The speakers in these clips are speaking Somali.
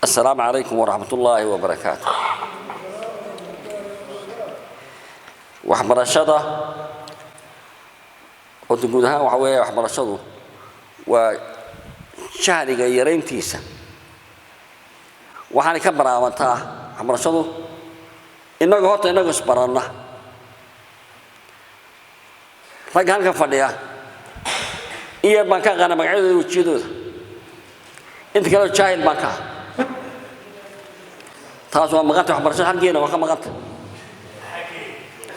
السلام عليكم ورحمة الله وبركاته. waxbarashada oo guud ahaan waxa weeye waxbarashadu waa shahriga yareyntiisa waxaan ka baraawantaa waxbarashadu inaga isbarana rag halka fadhiya iyo baan ka qana magacyadooda wajidooda inta kale jaahil baan ka taas waa maqanta waxbarashada halkeena waa ka maqanta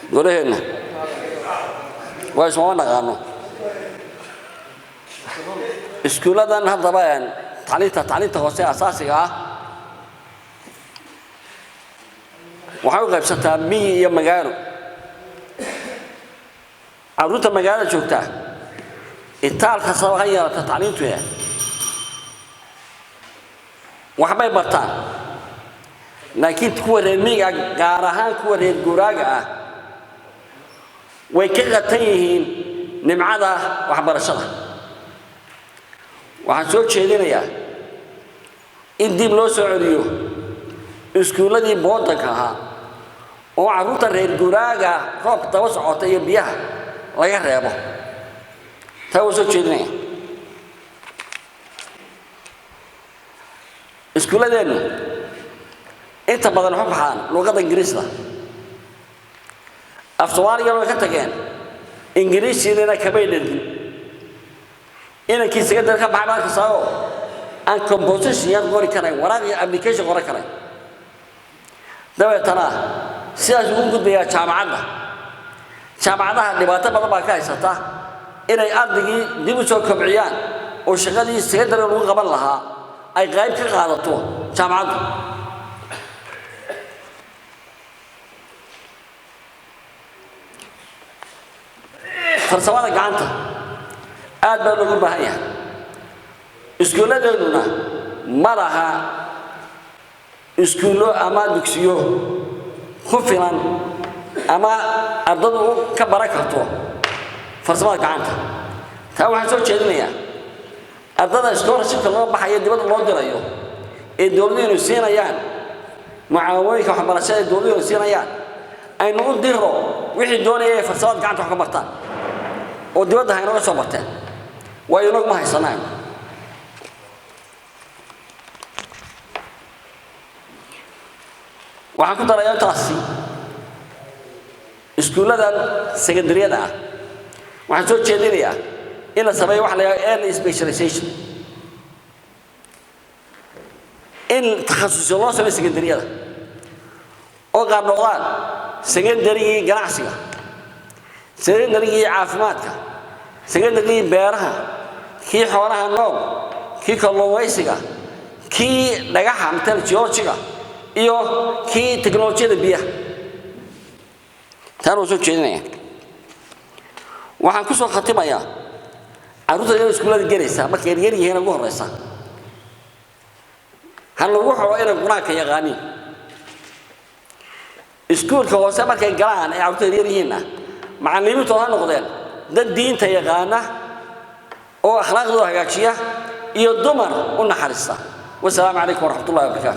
goleena waa isma naqaano iskuuladan hadda baan tacliinta hoose asaasiga ah waxay u qaybsataa miyi iyo magaalo carruurta magaalada joogta itaalka sabab ay yeelata tacliintu waxbay bartaan laakiin kuwa reer miyiga gaar ahaan kuwa reer guuraaga ah way ka qatan yihiin nimcada waxbarashada waxaan soo jeedinayaa in dib loo soo celiyo iskuuladii boodanka ahaa oo carruurta reer guuraaga roob daba socota iyo biyaha laga reebo taa waa soo jeedinaya iskuuladeenu inta badan waxu baxaan luqadda ingiriisda af Soomaaliga way ka tageen ingiriisiina kamay dhalin inankiisa ka baxay marka soo aan composition qori karay waraaqi application qori karay dabeetana sidaas ugu gudbaya jaamacadaha dhibaato badan baa ka haysata inay ardaygii dib u soo kobciyaan oo shaqadii secondary lagu qaban lahaa ay qayb ka qaadato jaamacadda farsamada gacanta aad baa loogu baahan yahay iskuuladeeduna ma laha iskuulo ama dugsiyo ku filan ama ardadu ka baran karto farsamada gacanta taa waxaan soo jeedinayaa ardada scholarshipka loo baxayo dibadda loo dirayo ee dowladdu siinayaan mucaawinooyinka waxbarashada ee dowladdu siinayaan aynu u diro wixii doonaya farsamada gacanta wax ka bartaan oo dibadda hayno soo barteen way inagu ma haysanaan waxaan ku darayaa taasi iskuuladan secondaryada ah waxaan soo jeedinayaa in la sameeyo wax la yiraahdo early specialization in takhasus loo sameeyo secondaryada oo qaar noqdaan secondary ganacsiga secondary caafimaadka secondary beeraha kii xoolaha nool kii kalluumaysiga kii dhagaxa metal geologiga iyo kii teknolojiyada biyaha taan soo jeedinaya waxaan ku soo khatimayaa carruurta iskuulada gelaysa markay yar yihiin ugu horeysa hal lagu xoro inay quraanka yaqaaniin iskuulka hoose markay galaan ay carruurta yar yihiin macallimiintu ha noqdeen dad diinta yaqaana oo akhlaaqdooda hagaajiya iyo dumar u naxariista. Wassalaamu calaykum waraxmatullaahi wabarakaatuh.